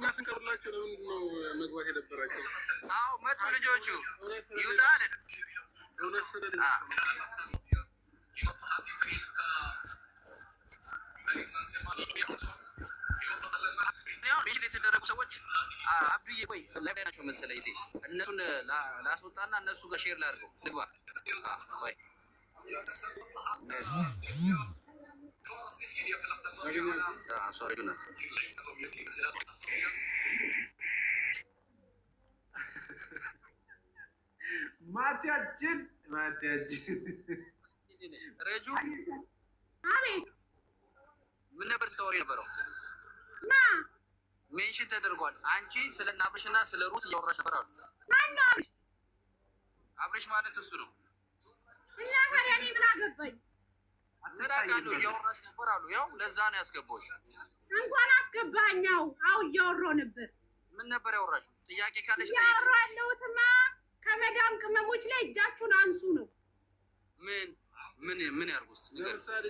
ما سنكرلاችሁ ነው መግባት የነበራችሁ አዎ መጡ ልጆቹ ይውጣል ያው ቢል የተደረጉ ሰዎች አብዱዬ ቆይ ለምን ናቸው መሰለኝ እነሱን ላስወጣና እነሱ ጋር ሼር ላድርገው ልግባ ቆይ sorry guna ማቲያችን ረጁ አቤት ምን ነበር ስቶሪ ነበረው ማ ሜንሽን ተደርጓል አንቺ ስለናብሽና ስለሩት ያወራሽ ነበር አሉ ማን አብርሽ ማለት እሱ ነው እና ታዲያ እኔ ምን አገባኝ አላቃሉ ያወራሽ ነበር አሉ ያው ለዛ ነው ያስገባው እንኳን አስገባኛው አው ያወራው ነበር ምን ነበር ያወራሽ ጥያቄ ካለሽ ያወራለውትማ ከመዳም ቅመሞች ላይ እጃችሁን አንሱ ነው ምን ያርጉስ ለምሳሌ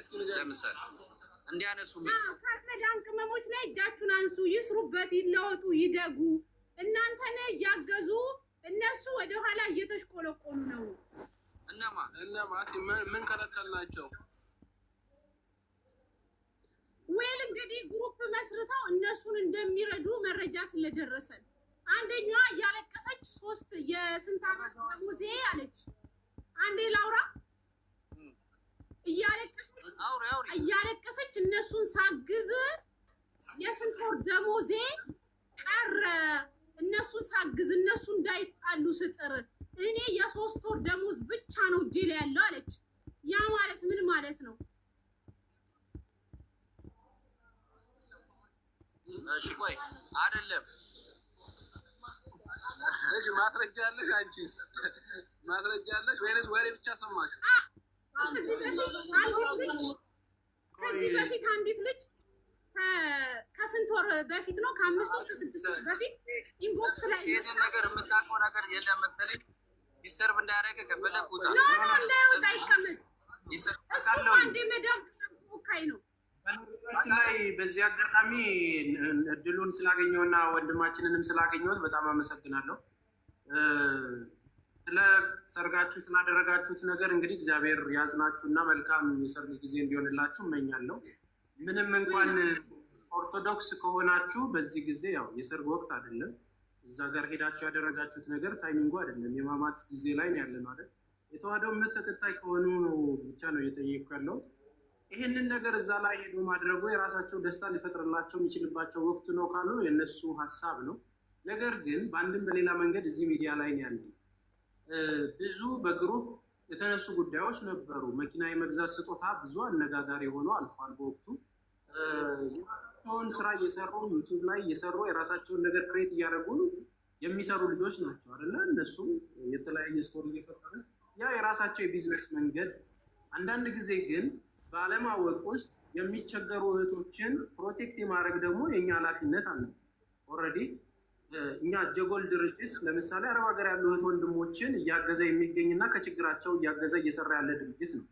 እንዲያነሱ ከመዳም ቅመሞች ላይ እጃችሁን አንሱ ይስሩበት ይለወጡ ይደጉ እናንተ ነህ ያገዙ እነሱ ወደ ኋላ እየተሽቆለቆሉ ነው እነማ ምን ከለከልናቸው ወይል እንግዲህ ግሩፕ መስርተው እነሱን እንደሚረዱ መረጃ ስለደረሰን አንደኛዋ ያለቀሰች 3 የስንት አመት ደሞዜ አለች አንዴ ላውራ እያለቀሰች እነሱን ሳግዝ የስንት ወር ደሞዜ ቀረ እነሱን ሳግዝ እነሱ እንዳይጣሉ ስጥር እኔ የ3 ወር ደሞዝ ብቻ ነው እጄ ላይ ያለው አለች ያ ማለት ምን ማለት ነው እሺ ቆይ አይደለም እሺ ማትረጃለሽ አንቺስ ማትረጃለሽ ወይስ ወሬ ብቻ ሰማሽ ከዚህ በፊት አንዲት ልጅ ከስንት ወር በፊት ነው ከ5 ወር ከ6 ወር በፊት ኢንቦክስ ላይ ነገር የምታውቀው ነገር የለም መሰለኝ ዲስተርብ እንዳያደርግ ከፈለኩታ ኖ እንዳይወጣ ይቀመጥ ይሰራው አንዴ መዳም ኦካይ ነው ላይ በዚህ አጋጣሚ እድሉን ስላገኘውና ወንድማችንንም ስላገኘሁት በጣም አመሰግናለሁ ስለሰርጋችሁ ስላደረጋችሁት ነገር እንግዲህ እግዚአብሔር ያዝናችሁና መልካም የሰርግ ጊዜ እንዲሆንላችሁ እመኛለሁ ምንም እንኳን ኦርቶዶክስ ከሆናችሁ በዚህ ጊዜ ያው የሰርግ ወቅት አይደለም እዛ ጋር ሄዳችሁ ያደረጋችሁት ነገር ታይሚንጉ አይደለም የማማት ጊዜ ላይ ነው ያለነው አይደል የተዋደው እምነት ተከታይ ከሆኑ ብቻ ነው እየጠየቅኩ ያለው ይሄንን ነገር እዛ ላይ ሄዶ ማድረጉ የራሳቸው ደስታ ሊፈጥርላቸው የሚችልባቸው ወቅት ነው ካሉ የነሱ ሐሳብ ነው ነገር ግን በአንድም በሌላ መንገድ እዚህ ሚዲያ ላይ ነው ያለው ብዙ በግሩፕ የተነሱ ጉዳዮች ነበሩ መኪና የመግዛት ስጦታ ብዙ አነጋጋሪ ሆኖ አልፏል በወቅቱ የራሳቸውን ስራ እየሰሩ ዩቲዩብ ላይ እየሰሩ የራሳቸውን ነገር ክሬት እያደረጉ የሚሰሩ ልጆች ናቸው አይደለ እነሱ የተለያየ ስቶሪ እየፈጠሩ ያ የራሳቸው የቢዝነስ መንገድ አንዳንድ ጊዜ ግን ባለማወቅ ውስጥ የሚቸገሩ እህቶችን ፕሮቴክት የማድረግ ደግሞ የኛ ኃላፊነት አለ ኦሬዲ እኛ ጀጎል ድርጅት ለምሳሌ አረብ ሀገር ያሉ እህት ወንድሞችን እያገዘ የሚገኝና ከችግራቸው እያገዘ እየሰራ ያለ ድርጅት ነው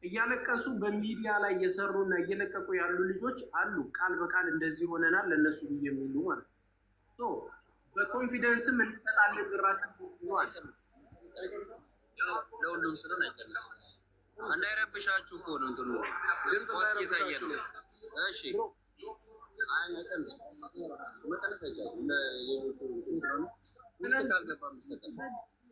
እያለቀሱ በሚዲያ ላይ እየሰሩና እየለቀቁ ያሉ ልጆች አሉ ቃል በቃል እንደዚህ ሆነናል ለነሱ የሚሉ ማለት ሶ በኮንፊደንስም እንሰጣለን ግራችሁ ነው ለሁሉም ስለሆነ አይተነስ እንዳይረብሻችሁ እኮ ነው እንትኑ ድምጽ ይታያል እሺ አይ አይተነስ መጠነኛ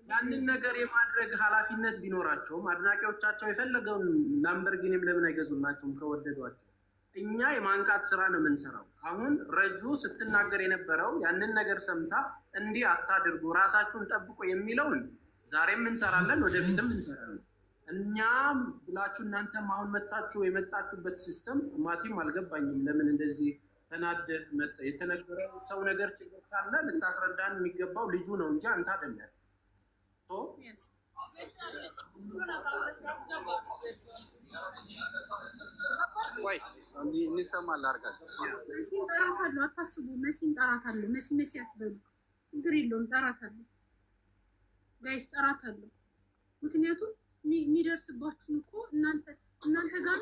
ያንን ነገር የማድረግ ኃላፊነት ቢኖራቸውም አድናቂዎቻቸው የፈለገውን ላምበርጊኒም ለምን አይገዙላቸውም ከወደዷቸው እኛ የማንቃት ስራ ነው የምንሰራው አሁን ረጁ ስትናገር የነበረው ያንን ነገር ሰምታ እንዲህ አታድርጉ ራሳችሁን ጠብቁ የሚለውን ዛሬም እንሰራለን ወደፊትም እንሰራለን እኛም ብላችሁ እናንተም አሁን መጣችሁ የመጣችሁበት ሲስተም ማቲም አልገባኝም ለምን እንደዚህ ተናደህ መጣ የተነገረው ሰው ነገር ችግር ካለ ልታስረዳን የሚገባው ልጁ ነው እንጂ አንተ አይደለም ሶ ወይ እንሰማለን አርጋችሁ ጠራታለሁ አታስቡ መሲን ጠራታለሁ መሲ አትበሉ ችግር የለውም ጠራታለሁ ጋይስ ጠራታለሁ ምክንያቱም የሚደርስባችሁ እኮ እናንተ ጋር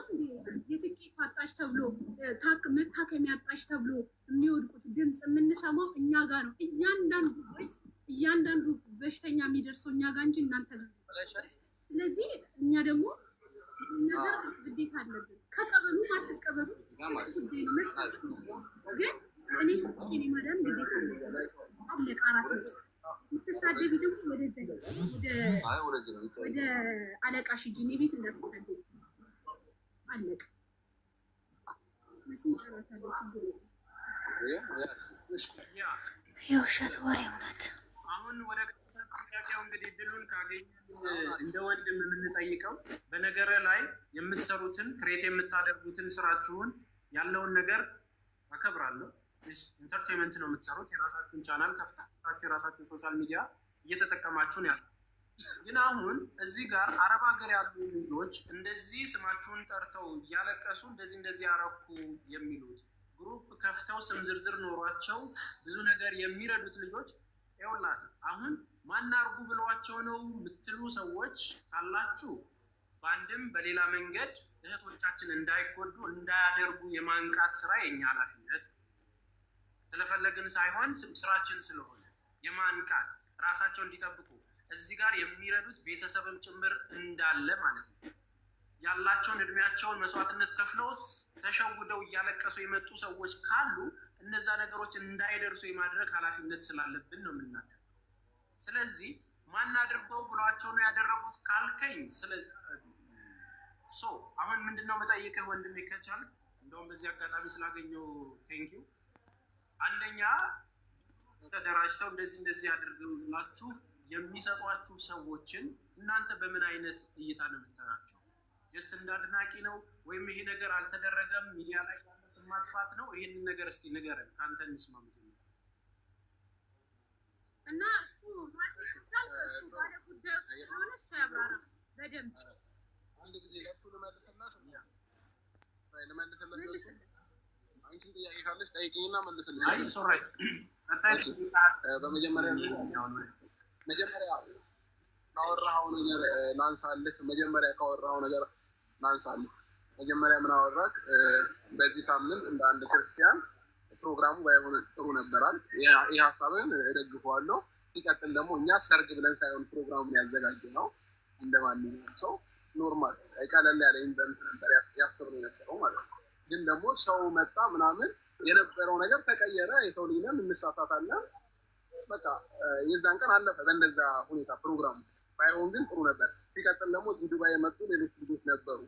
የትኬት አጣሽ ተብሎ መታከሚያ አጣሽ ተብሎ የሚወድቁት ድምጽ የምንሰማው እኛ ጋር ነው። እያንዳንዱ በሽተኛ የሚደርሰው እኛ ጋር እንጂ እናንተ ጋር። ስለዚህ እኛ ደግሞ ነገር ግዴታ አለብን። ከቀበሉ አትቀበሉ ግን እኔ ከኔ ማዳን ግዴታ አለብን። አለቀ። አራት ነው የምትሳደቢ ደግሞ ወደ አለቃሽ ሂጂ። እኔ ቤት እንዳትሳደቢ አለቀ። የውሸት ወሬ እውነት። አሁን ወደ ጥያቄው እንግዲህ ድሉን ካገኘን እንደ ወንድም የምንጠይቀው በነገር ላይ የምትሰሩትን ክሬት የምታደርጉትን ስራችሁን ያለውን ነገር አከብራለሁ። ኢንተርቴይንመንት ነው የምትሰሩት። የራሳችሁን ቻናል ከፍታችሁ የራሳችሁን ሶሻል ሚዲያ እየተጠቀማችሁ ነው። ግን አሁን እዚህ ጋር አረብ ሀገር ያሉ ልጆች እንደዚህ ስማችሁን ጠርተው እያለቀሱ እንደዚህ ያረኩ የሚሉት ግሩፕ ከፍተው ስም ዝርዝር ኖሯቸው ብዙ ነገር የሚረዱት ልጆች ይኸውላችሁ፣ አሁን ማናርጉ ብለዋቸው ነው የምትሉ ሰዎች ካላችሁ በአንድም በሌላ መንገድ እህቶቻችን እንዳይጎዱ እንዳያደርጉ የማንቃት ስራ የኛ ኃላፊነት ስለፈለግን ሳይሆን ስራችን ስለሆነ የማንቃት ራሳቸው እንዲጠብቁ እዚህ ጋር የሚረዱት ቤተሰብም ጭምር እንዳለ ማለት ነው። ያላቸውን እድሜያቸውን መስዋዕትነት ከፍለው ተሸውደው እያለቀሱ የመጡ ሰዎች ካሉ እነዛ ነገሮች እንዳይደርሱ የማድረግ ኃላፊነት ስላለብን ነው የምናደርገው። ስለዚህ ማን አድርገው ብሏቸው ነው ያደረጉት ካልከኝ አሁን ምንድነው መጠየቅህ ወንድሜ ከቻል እንደውም በዚህ አጋጣሚ ስላገኘው ቴንኪው። አንደኛ ተደራጅተው እንደዚህ ያደርጉላችሁ የሚሰጧችሁ ሰዎችን እናንተ በምን አይነት እይታ ነው የምታያቸው? ጀስት እንዳድናቂ ነው ወይም ይሄ ነገር አልተደረገም ሚዲያ ላይ ያለ ማጥፋት ነው? ይሄን ነገር እስኪ ንገረን ካንተ እንስማም። እና እሱ ባለ ጉዳዩ ስለሆነ ሳያብራራ በደንብ አንድ ጊዜ ለሱ ለመልስና አንቺ ጥያቄ ካለሽ ጠይቂኝና መልስልኝ። አይ ሶሪ በመጀመሪያ ካወራኸው ነገር ላንሳልህ። መጀመሪያ ካወራኸው ነገር ላንሳልህ። መጀመሪያ ምን አወራክ? በዚህ ሳምንት እንደ አንድ ክርስቲያን ፕሮግራሙ ባይሆን ጥሩ ነበራል። ይህ ሀሳብን እደግፈዋለሁ። ሲቀጥል ደግሞ እኛ ሰርግ ብለን ሳይሆን ፕሮግራሙን ያዘጋጀነው እንደማንኛውም ሰው ኖርማል ቀለል ያለ ኢቨንት ነበር ያስብነው የነበረው ማለት ነው። ግን ደግሞ ሰው መጣ ምናምን የነበረው ነገር ተቀየረ። የሰው ልጅ ነን እንሳሳታለን። በቃ የዛን ቀን አለፈ በእንደዛ ሁኔታ ፕሮግራሙ ባይሆን ግን ጥሩ ነበር። ሲቀጥል ደግሞ ዱባይ የመጡ ሌሎች ልጆች ነበሩ።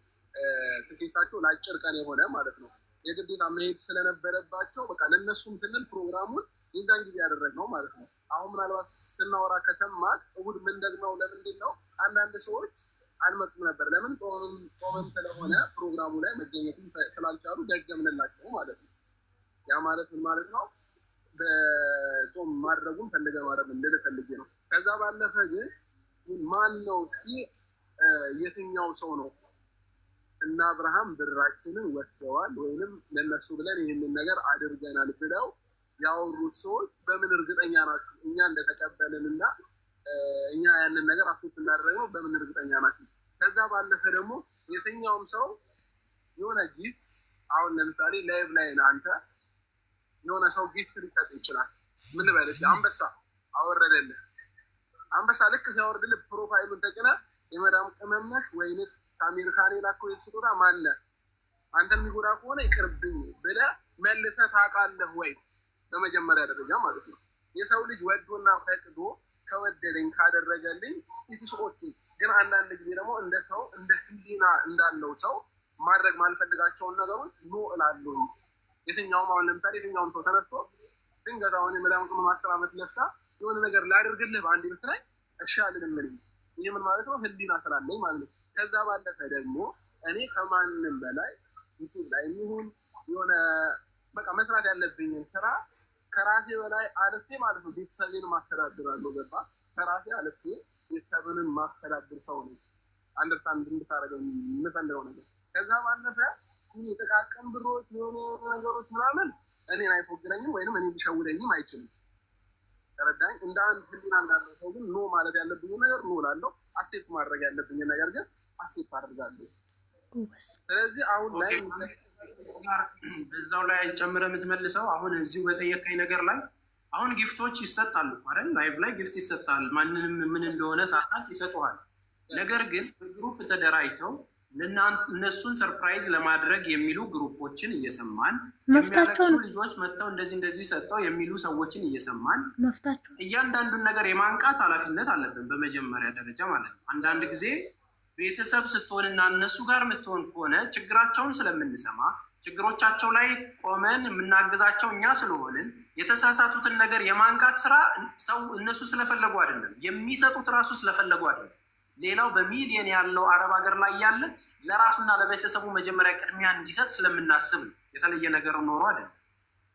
ትኬታቸው ለአጭር ቀን የሆነ ማለት ነው የግዴታ መሄድ ስለነበረባቸው በቃ ለነሱም ስንል ፕሮግራሙን የዛን ጊዜ ያደረግነው ማለት ነው። አሁን ምናልባት ስናወራ ከሰማት እሑድ ምን ደግመው ለምንድን ነው አንዳንድ ሰዎች አልመጡም ነበር? ለምን? ጾምም ስለሆነ ፕሮግራሙ ላይ መገኘትም ስላልቻሉ ደገምንላቸው ማለት ነው። ያ ማለት ምን ማለት ነው? በጾም ማድረጉን ፈልገን ማድረግ እንደፈልጌ ነው። ከዛ ባለፈ ግን ማን ነው እስኪ የትኛው ሰው ነው እና አብርሃም ብራችንን ወስደዋል ወይንም ለነሱ ብለን ይህንን ነገር አድርገናል ብለው ያወሩት ሰዎች በምን እርግጠኛ ናችሁ? እኛ እንደተቀበልንና እኛ ያንን ነገር አስወጥ እንዳደረግነው በምን እርግጠኛ ናችሁ? ከዛ ባለፈ ደግሞ የትኛውም ሰው የሆነ ጊፍት አሁን ለምሳሌ ላይቭ ላይ አንተ የሆነ ሰው ጊፍት ሊሰጥ ይችላል። ምን ልበልሽ? አንበሳ አወረደልህ። አንበሳ ልክ ሲያወርድልህ ፕሮፋይሉን ተጭነህ የመዳም ቅመም ነሽ ወይንስ ከአሜሪካን የላከው የስጦታ ማን አንተን የሚጎዳ ከሆነ ይቅርብኝ ብለህ መልሰህ ታውቃለህ ወይ? በመጀመሪያ ደረጃ ማለት ነው። የሰው ልጅ ወዶና ፈቅዶ ከወደደኝ ካደረገልኝ ኢትሶኦቲ። ግን አንዳንድ ጊዜ ደግሞ እንደ ሰው እንደ ህሊና እንዳለው ሰው ማድረግ ማልፈልጋቸውን ነገሮች ኖ እላለሁ። የትኛውም አሁን ለምሳሌ የትኛውም ሰው ተነስቶ ድንገት አሁን የመዳም ቅመም 10 ዓመት ለፍታ የሆነ ነገር ላደርግልህ በአንድ ምት ላይ እሺ አልልም። ይህ ምን ማለት ነው? ህሊና ስላለኝ ማለት ነው። ከዛ ባለፈ ደግሞ እኔ ከማንም በላይ ዩቲዩብ ላይ የሚሆን የሆነ በቃ መስራት ያለብኝ ስራ ከራሴ በላይ አልፌ ማለት ነው ቤተሰቤን ማስተዳድራለሁ። ገባ? ከራሴ አልፌ ቤተሰብንም ማስተዳድር ሰው ነኝ። አንደርስታንድ እንድታደርገው የምፈልገው ነገር። ከዛ ባለፈ የተቃቀም ብሮች የሆኑ ነገሮች ምናምን እኔን አይፎግረኝም ወይንም እኔ ሊሸውደኝም አይችልም። ተረዳኝ? እንደ አንድ ህሊና እንዳለው ሰው ግን ኖ ማለት ያለብኝ ነገር ኖ እላለሁ። አክሴፕት ማድረግ ያለብኝ ነገር ግን አክሴፕት አደርጋለሁ። ስለዚህ አሁን ላይ ጋር በዛው ላይ ጨምረ የምትመልሰው አሁን እዚሁ በጠየቀኝ ነገር ላይ አሁን ጊፍቶች ይሰጣሉ አይደል? ላይቭ ላይ ጊፍት ይሰጣል። ማንንም ምን እንደሆነ ሳታውቅ ይሰጡሃል። ነገር ግን በግሩፕ ተደራጅተው እነሱን ሰርፕራይዝ ለማድረግ የሚሉ ግሩፖችን እየሰማን የሚያለቅሱ ልጆች መጥተው እንደዚህ ሰጠው የሚሉ ሰዎችን እየሰማን እያንዳንዱን ነገር የማንቃት ኃላፊነት አለብን በመጀመሪያ ደረጃ ማለት ነው። አንዳንድ ጊዜ ቤተሰብ ስትሆንና እነሱ ጋር የምትሆን ከሆነ ችግራቸውን ስለምንሰማ ችግሮቻቸው ላይ ቆመን የምናግዛቸው እኛ ስለሆንን የተሳሳቱትን ነገር የማንቃት ስራ ሰው እነሱ ስለፈለጉ አይደለም የሚሰጡት ራሱ ስለፈለጉ አይደለም። ሌላው በሚሊየን ያለው አረብ ሀገር ላይ ያለ ለራሱና ለቤተሰቡ መጀመሪያ ቅድሚያ እንዲሰጥ ስለምናስብ የተለየ ነገር ኖሮ አይደለም።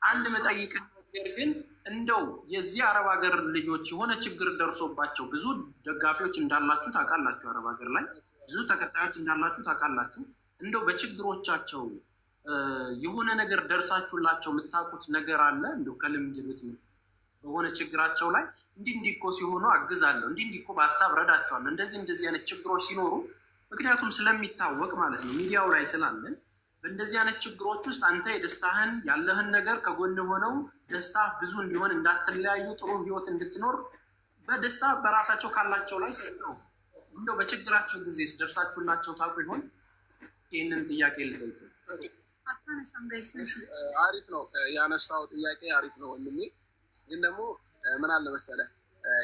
አንድ መጠይቅ ነገር ግን እንደው የዚህ አረብ ሀገር ልጆች የሆነ ችግር ደርሶባቸው ብዙ ደጋፊዎች እንዳላችሁ ታውቃላችሁ። አረብ ሀገር ላይ ብዙ ተከታዮች እንዳላችሁ ታውቃላችሁ። እንደው በችግሮቻቸው የሆነ ነገር ደርሳችሁላቸው የምታውቁት ነገር አለ? እንደው ከልምድ በሆነ ችግራቸው ላይ እንዲህ እኮ ሲሆኑ አግዛለሁ፣ እንዲህ እኮ በሀሳብ ረዳቸዋለሁ፣ እንደዚህ አይነት ችግሮች ሲኖሩ ምክንያቱም ስለሚታወቅ ማለት ነው ሚዲያው ላይ ስላለን በእንደዚህ አይነት ችግሮች ውስጥ አንተ የደስታህን ያለህን ነገር ከጎን ሆነው ደስታ ብዙ እንዲሆን እንዳትለያዩ ጥሩ ህይወት እንድትኖር በደስታ በራሳቸው ካላቸው ላይ ሰጥተው እንደው በችግራቸው ጊዜ ደርሳችሁላቸው ታውቁ ይሆን? ይህንን ጥያቄ ልጠይቅ። አሪፍ ነው ያነሳው ጥያቄ አሪፍ ነው ወንድሜ። ግን ደግሞ ምን አለ መሰለህ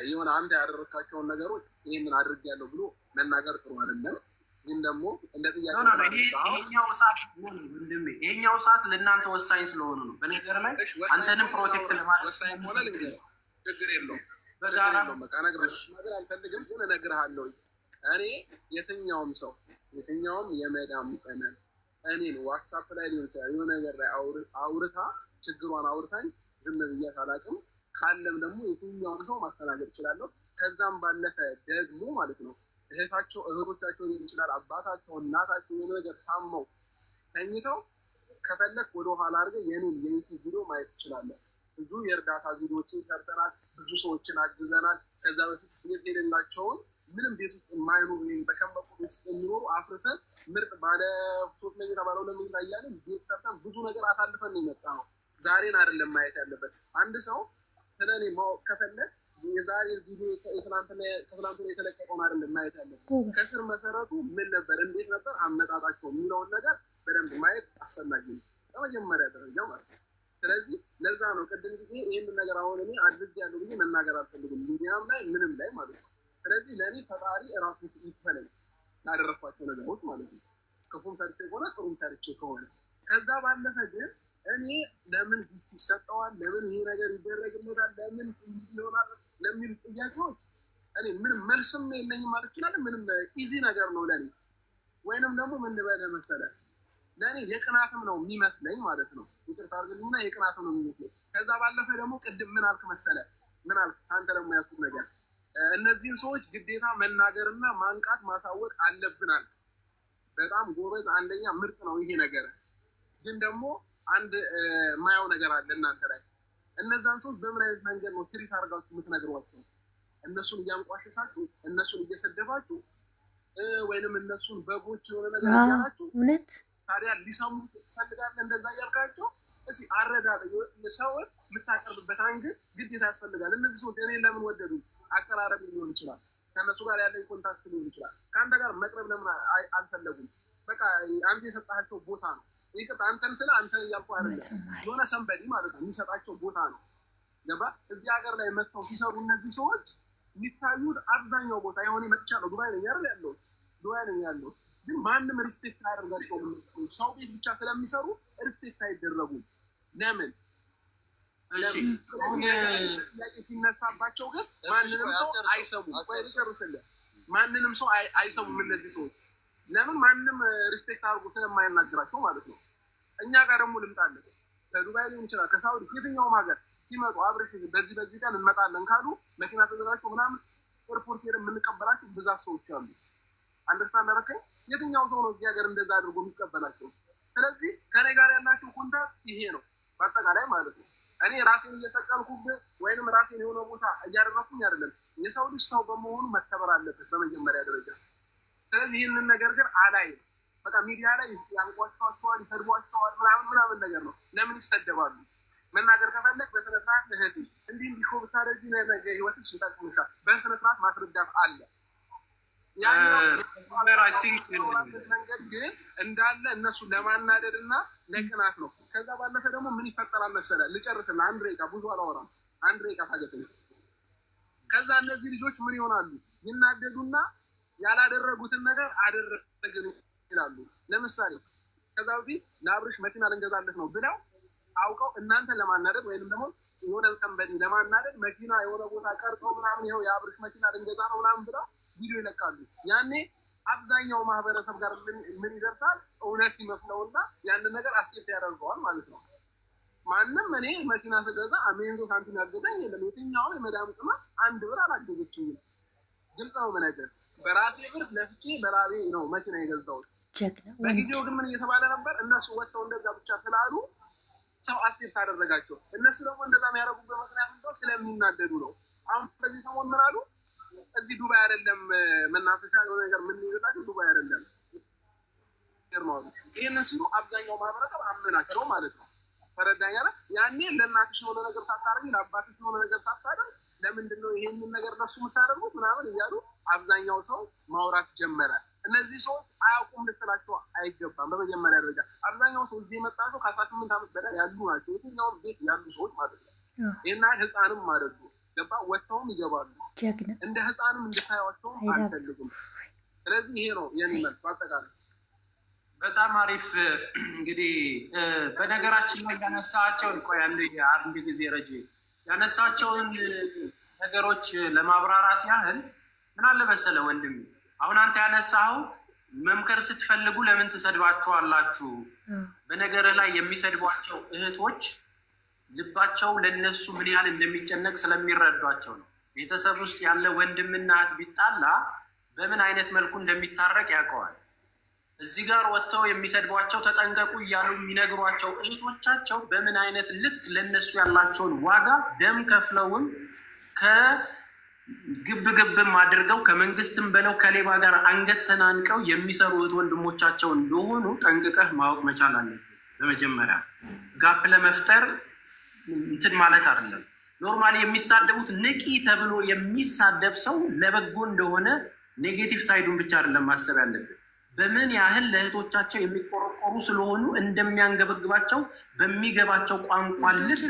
የሆነ አንተ ያደረካቸውን ነገሮች ይሄንን አድርጌያለሁ ብሎ መናገር ጥሩ አይደለም። ግን ደግሞ እንደ ጥያቄ ይሄኛው ሰዓት ለእናንተ ወሳኝ ስለሆኑ ነው። በነገር ላይ አንተንም ፕሮቴክት ለማድረግ ወሳኝ ሆነ ልንገርህ፣ ችግር የለውም በጋራ በቃ ነገር አልፈልግም ግን እነግርሃለሁ። እኔ የትኛውም የመዳም ቀመን እኔን ዋትስአፕ ላይ ሊሆን ይችላል የሆነ ነገር ላይ አውርታ ችግሯን አውርታኝ ዝም ብያት አላውቅም። ካለም ደግሞ የትኛውም ሰው ማስተናገድ እችላለሁ። ከዛም ባለፈ ደግሞ ማለት ነው እህቶቻቸው ሊሆን ይችላል አባታቸው እናታቸው የሆነ ነገር ታመው ተኝተው ከፈለክ ወደ ኋላ አድርገህ የኔን የዩቲዩብ ቪዲዮ ማየት ትችላለህ። ብዙ የእርዳታ ቪዲዮዎችን ሰርተናል፣ ብዙ ሰዎችን አግዘናል። ከዛ በፊት ቤት የሌላቸውን ምንም ቤት ውስጥ የማይኖሩ በሸንበቆ ቤት ውስጥ የሚኖሩ አፍርሰን ምርጥ ባለ 3 መኝታ ባለ 2 መኝታ እያለን ቤት ሰርተን ብዙ ነገር አሳልፈን የመጣ ነው። ዛሬን አይደለም ማየት ያለበት። አንድ ሰው ስለኔ ማወቅ ከፈለግ የዛሬ ቪዲዮ ከትናንትና የተለቀቀውን አይደለም ማየት ያለበት። ከስር መሰረቱ ምን ነበር፣ እንዴት ነበር አመጣጣቸው የሚለውን ነገር በደንብ ማየት አስፈላጊ ነው በመጀመሪያ ደረጃ ማለት ነው። ስለዚህ ለዛ ነው ቅድም ጊዜ ይህንን ነገር አሁን እኔ አድርጌያለሁ ብዬ መናገር አልፈልግም ሚዲያም ላይ ምንም ላይ ማለት ነው። ስለዚህ ለእኔ ፈጣሪ እራሱ ይክፈለኝ ላደረኳቸው ነገሮች ማለት ነው። ክፉም ሰርቼ ከሆነ ጥሩም ሰርቼ ከሆነ ከዛ ባለፈ ግን እኔ ለምን ጊፍት ይሰጠዋል፣ ለምን ይሄ ነገር ይደረግለታል፣ ለምን ይሆናል ለሚሉ ጥያቄዎች እኔ ምንም መልስም የለኝም ማለት ይችላል። ምንም ኢዚ ነገር ነው ለኔ። ወይንም ደግሞ ምን ልበልህ መሰለህ ለኔ የቅናትም ነው የሚመስለኝ ማለት ነው። ይቅርታ አድርግልኝና የቅናትም ነው የሚመስለኝ። ከዛ ባለፈ ደግሞ ቅድም ምን አልክ መሰለህ አንተ ደግሞ ያልኩት ነገር እነዚህን ሰዎች ግዴታ መናገርና ማንቃት ማሳወቅ አለብናል። በጣም ጎበዝ፣ አንደኛ ምርጥ ነው ይሄ ነገር። ግን ደግሞ አንድ ማየው ነገር አለ እናንተ ላይ። እነዛን ሰዎች በምን አይነት መንገድ ነው ትሪት አድርጋችሁ የምትነግሯቸው? እነሱን እያንቋሸሻችሁ፣ እነሱን እየሰደባችሁ ወይንም እነሱን በጎች የሆነ ነገር እያላችሁ ታዲያ ሊሰሙ ትፈልጋለህ? እንደዛ እያልካቸው እስኪ አረዳለ ሰውን የምታቀርብበት አንግል ግዴታ ያስፈልጋል። እነዚህ ሰዎች እኔ ለምን ወደዱ? አቀራረብ ሊሆን ይችላል፣ ከእነሱ ጋር ያለኝ ኮንታክት ሊሆን ይችላል። ከአንተ ጋር መቅረብ ለምን አልፈለጉም? በቃ አንተ የሰጣቸው ቦታ ነው። ይቅርታ አንተን ስለ አንተን እያልኩ አይደለም፣ የሆነ ሰንበዲ ማለት ነው የሚሰጣቸው ቦታ ነው። ገባ? እዚህ ሀገር ላይ መጥተው ሲሰሩ እነዚህ ሰዎች የሚታዩት አብዛኛው ቦታ የሆነ መጥቻለሁ። ዱባይ ነኝ ያለው ግን ማንም ሪስፔክት አያደርጋቸውም። ሰው ቤት ብቻ ስለሚሰሩ ሪስፔክት አይደረጉም። ለምን? ጥያቄ ሲነሳባቸው ግን ማንንም ሰው አይሰሙም። ማንንም ሰው አይሰሙም እነዚህ ሰዎች። ለምን? ማንም ሪስፔክት አድርጎ ስለማይናገራቸው ማለት ነው። እኛ ጋር ደግሞ ልምጣለን ከዱባይ ሊሆን ይችላል ከሳውዲ የትኛውም ሀገር ሲመጡ አብረሽ በዚህ ቀን እንመጣለን ካሉ መኪና ተዘጋጅቶ ምናምን ኤርፖርት ሄደን የምንቀበላቸው ብዛት ሰዎች አሉ። አንደርስታንድ አደረከኝ? የትኛው ሰው ነው እዚህ ሀገር እንደዛ አድርጎ የሚቀበላቸው? ስለዚህ ከኔ ጋር ያላቸው ኮንታክት ይሄ ነው በአጠቃላይ ማለት ነው። እኔ ራሴን እየሰቀልኩብህ ወይንም ራሴን የሆነ ቦታ እያደረኩኝ አይደለም። የሰው ልጅ ሰው በመሆኑ መከበር አለበት በመጀመሪያ ደረጃ። ስለዚህ ይህንን ነገር ግን አላይም። በቃ ሚዲያ ላይ ያንቋቸዋቸዋል፣ ይሰድቧቸዋል ምናምን ነገር ነው። ለምን ይሰደባሉ? መናገር ከፈለግ በስነ ስርዓት እህቴ እንዲህ እንዲህ እኮ ብታደርጊ ነገ ህይወትሽ ይጠቅምሻል፣ በስነ ስርዓት ማስረዳት አለ። መንገድ ግን እንዳለ እነሱ ለማናደድ እና ለቅናት ነው። ከዛ ባለፈ ደግሞ ምን ይፈጠራል መሰለህ? ልጨርስና አንድ ደቂቃ ብዙ አላወራም፣ አንድ ደቂቃ ታገሰኝ። ከዛ እነዚህ ልጆች ምን ይሆናሉ? ይናደዱና ያላደረጉትን ነገር አደረግን ይላሉ። ለምሳሌ ከዛ በፊት ለአብርሽ መኪና ልንገዛለት ነው ብለው አውቀው እናንተን ለማናደድ ወይንም ደግሞ የሆነ ሰንበዲ ለማናደድ መኪና የሆነ ቦታ ቀርጠው ምናምን ይኸው የአብርሽ መኪና ልንገዛ ነው ምናምን ብለው ቪዲዮ ይለቃሉ። ያኔ አብዛኛው ማህበረሰብ ጋር ምን ይደርሳል? እውነት ይመስለውና ያንን ነገር አስኬት ያደርገዋል ማለት ነው። ማንም እኔ መኪና ስገዛ አሜንዞ ሳንቲም ያገዛኝ የለም። የትኛውም የመዳም ቅመም አንድ ብር አላገዘችኝም። ግልጽ ነው ነገር በራሴ ብር ለፍቼ በራቤ ነው መኪና የገዛሁት። በጊዜው ግን ምን እየተባለ ነበር? እነሱ ወጥተው እንደዛ ብቻ ስላሉ ሰው አስኬት አደረጋቸው። እነሱ ደግሞ እንደዛ የሚያደርጉበት ምክንያት እንደው ስለሚናደዱ ነው። አሁን በዚህ ሰሞን ምን አሉ? እዚህ ዱባይ አይደለም መናፈሻ የሆነ ነገር ምን ይላል? ዱባይ አይደለም ይርማሉ። ይሄንን ሲሉ አብዛኛው ማህበረሰብ አመናቸው ማለት ነው። ተረዳኛ። ያኔ ለእናትሽ የሆነ ነገር ሳታደርጊ ለአባትሽ የሆነ ነገር ሳታደርግ ለምንድን ነው ይሄንን ነገር ለሱ የምታደርጉት ምናምን እያሉ አብዛኛው ሰው ማውራት ጀመረ። እነዚህ ሰዎች አያውቁም ልትላቸው አይገባም። በመጀመሪያ ደረጃ አብዛኛው ሰው እዚህ የመጣ ሰው ከ18 ዓመት በላይ ያሉ ናቸው። የትኛውም ቤት ያሉ ሰዎች ማለት ነው። ይሄና ህፃንም ማለት ነው። ገባ ወጥተውም ይገባሉ። እንደ ህፃንም እንድታያቸውም አልፈልጉም። ስለዚህ ይሄ ነው የኔ መልስ አጠቃላይ። በጣም አሪፍ። እንግዲህ በነገራችን ላይ ያነሳቸውን አንድ ጊዜ ረጅ ያነሳቸውን ነገሮች ለማብራራት ያህል ምን አለ መሰለ ወንድም፣ አሁን አንተ ያነሳኸው መምከር ስትፈልጉ ለምን ትሰድባቸዋላችሁ? በነገር ላይ የሚሰድቧቸው እህቶች ልባቸው ለነሱ ምን ያህል እንደሚጨነቅ ስለሚረዷቸው ነው። ቤተሰብ ውስጥ ያለ ወንድምና እህት ቢጣላ በምን አይነት መልኩ እንደሚታረቅ ያውቀዋል። እዚህ ጋር ወጥተው የሚሰድቧቸው ተጠንቀቁ እያሉ የሚነግሯቸው እህቶቻቸው በምን አይነት ልክ ለነሱ ያላቸውን ዋጋ ደም ከፍለውም ከግብግብም አድርገው ከመንግስትም በለው ከሌባ ጋር አንገት ተናንቀው የሚሰሩ እህት ወንድሞቻቸው እንደሆኑ ጠንቅቀህ ማወቅ መቻል አለብህ። በመጀመሪያ ጋፕ ለመፍጠር እንትን ማለት አይደለም። ኖርማሊ የሚሳደቡት ንቂ ተብሎ የሚሳደብ ሰው ለበጎ እንደሆነ ኔጌቲቭ ሳይዱን ብቻ አይደለም ማሰብ ያለብን። በምን ያህል ለእህቶቻቸው የሚቆረቆሩ ስለሆኑ እንደሚያንገበግባቸው በሚገባቸው ቋንቋ ልክ